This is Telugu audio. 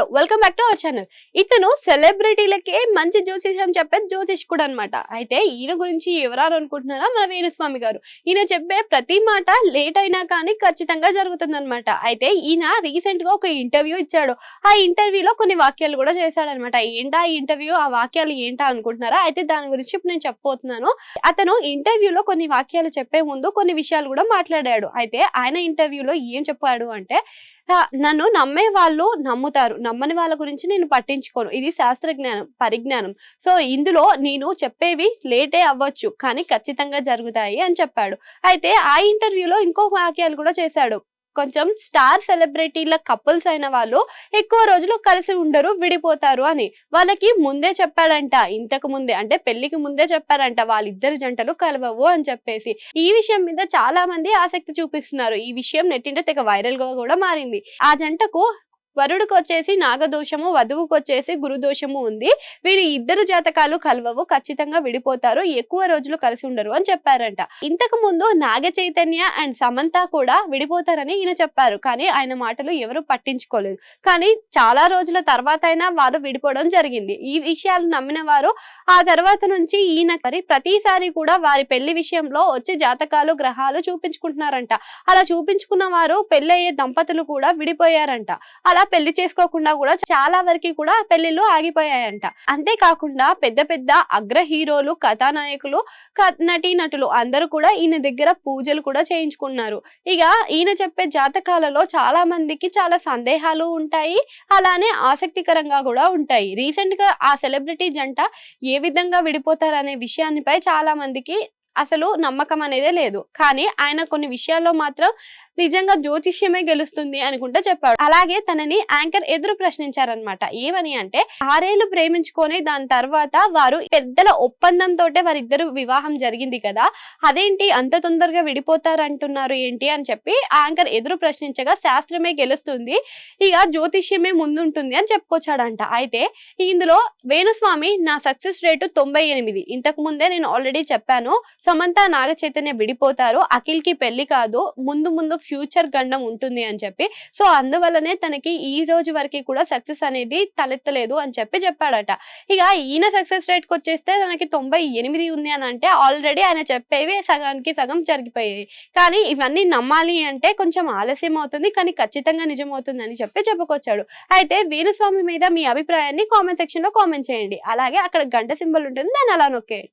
Hello welcome back to our channel. ఇతను సెలబ్రిటీలకే మంచి జ్యోతిష్యం చెప్పే జ్యోతిష్కుడు అనమాట. అయితే ఈయన గురించి ఎవరు అనుకుంటున్నారా, మన వేణుస్వామి గారు. ఈయన చెప్పే ప్రతి మాట లేట్ అయినా కానీ ఖచ్చితంగా జరుగుతుందన్నమాట. అయితే ఈయన రీసెంట్ గా ఒక ఇంటర్వ్యూ ఇచ్చాడు. ఆ ఇంటర్వ్యూలో కొన్ని వాక్యాలు కూడా చేశాడనమాట. ఏంటా ఇంటర్వ్యూ, ఆ వాక్యాలు ఏంటా అనుకుంటున్నారా? అయితే దాని గురించి ఇప్పుడు నేను చెప్పబోతున్నాను. అతను ఇంటర్వ్యూలో కొన్ని వాక్యాలు చెప్పే ముందు కొన్ని విషయాలు కూడా మాట్లాడాడు. అయితే ఆయన ఇంటర్వ్యూలో ఏం చెప్పాడు అంటే, నన్ను నమ్మే వాళ్ళు నమ్ముతారు, నమ్మని వాళ్ళ గురించి నేను పట్టించుకోను. ఇది శాస్త్రజ్ఞానం, పరిజ్ఞానం. సో ఇందులో నేను చెప్పేవి లేటే అవ్వచ్చు కానీ ఖచ్చితంగా జరుగుతాయి అని చెప్పాడు. అయితే ఆ ఇంటర్వ్యూలో ఇంకో వాక్యాలు కూడా చేశాడు. కొంచెం స్టార్ సెలబ్రిటీల కపుల్స్ అయిన వాళ్ళు ఎక్కువ రోజులు కలిసి ఉండరు, విడిపోతారు అని వాళ్ళకి ముందే చెప్పాడంట. ఇంతకు ముందే అంటే పెళ్లికి ముందే చెప్పారంట వాళ్ళిద్దరు జంటలు కలవవు అని చెప్పేసి. ఈ విషయం మీద చాలా మంది ఆసక్తి చూపిస్తున్నారు. ఈ విషయం నెట్టింట తెగ వైరల్ గా కూడా మారింది. ఆ జంటకు వరుడికి వచ్చేసి నాగదోషము, వధువుకు వచ్చేసి గురుదోషము ఉంది. వీరి ఇద్దరు జాతకాలు కలవవు, ఖచ్చితంగా విడిపోతారు, ఎక్కువ రోజులు కలిసి ఉండరు అని చెప్పారంట. ఇంతకు ముందు నాగ చైతన్య అండ్ సమంత కూడా విడిపోతారని ఈయన చెప్పారు. కానీ ఆయన మాటలు ఎవరు పట్టించుకోలేదు. కానీ చాలా రోజుల తర్వాత అయినా వారు విడిపోవడం జరిగింది. ఈ విషయాలు నమ్మిన వారు ఆ తర్వాత నుంచి ఈయన ప్రతిసారి కూడా వారి పెళ్లి విషయంలో వచ్చి జాతకాలు, గ్రహాలు చూపించుకుంటున్నారంట. అలా చూపించుకున్న వారు పెళ్ళయ్యే దంపతులు కూడా విడిపోయారంట. అలా పెళ్లి చేసుకోకుండా కూడా చాలా వరకు కూడా పెళ్లిళ్ళు ఆగిపోయాయంట. అంతేకాకుండా పెద్ద పెద్ద అగ్ర హీరోలు, కథానాయకులు, నటీనటులు అందరూ కూడా ఈయన దగ్గర పూజలు కూడా చేయించుకున్నారు. ఇక ఈయన చెప్పే జాతకాలలో చాలా మందికి చాలా సందేహాలు ఉంటాయి, అలానే ఆసక్తికరంగా కూడా ఉంటాయి. రీసెంట్ గా ఆ సెలబ్రిటీ జంట ఏ విధంగా విడిపోతారనే విషయాన్నిపై చాలా మందికి అసలు నమ్మకం అనేదే లేదు. కానీ ఆయన కొన్ని విషయాల్లో మాత్రం నిజంగా జ్యోతిష్యమే గెలుస్తుంది అనుకుంటా చెప్పాడు. అలాగే తనని యాంకర్ ఎదురు ప్రశ్నించారనమాట. ఏమని అంటే, 6 ఏళ్లు ప్రేమించుకొని దాని తర్వాత వారు పెద్దల ఒప్పందంతో వారిద్దరు వివాహం జరిగింది కదా, అదేంటి అంత తొందరగా విడిపోతారంటున్నారు ఏంటి అని చెప్పి యాంకర్ ఎదురు ప్రశ్నించగా, శాస్త్రమే గెలుస్తుంది, ఇక జ్యోతిష్యమే ముందుంటుంది అని చెప్పుకొచ్చాడంట. అయితే ఇందులో వేణుస్వామి నా సక్సెస్ రేటు 98. ఇంతకు ముందే నేను ఆల్రెడీ చెప్పాను, సమంత నాగ చైతన్య విడిపోతారు, అఖిల్ కి పెళ్లి కాదు, ముందు ఫ్యూచర్ గండం ఉంటుంది అని చెప్పి. సో అందువల్లనే తనకి ఈ రోజు వరకు కూడా సక్సెస్ అనేది తలెత్తలేదు అని చెప్పాడట. ఇక ఈయన సక్సెస్ రేట్ కి వచ్చేస్తే తనకి 98 ఉంది అని అంటే ఆల్రెడీ ఆయన చెప్పేవి సగానికి సగం జరిగిపోయాయి. కానీ ఇవన్నీ నమ్మాలి అంటే కొంచెం ఆలస్యం అవుతుంది, కానీ ఖచ్చితంగా నిజమవుతుంది అని చెప్పుకొచ్చాడు. అయితే వేణుస్వామి మీద మీ అభిప్రాయాన్ని కామెంట్ సెక్షన్ లో కామెంట్ చేయండి. అలాగే అక్కడ గంట సింబల్ ఉంటుంది, దాన్ని అలా నొక్కేయండి.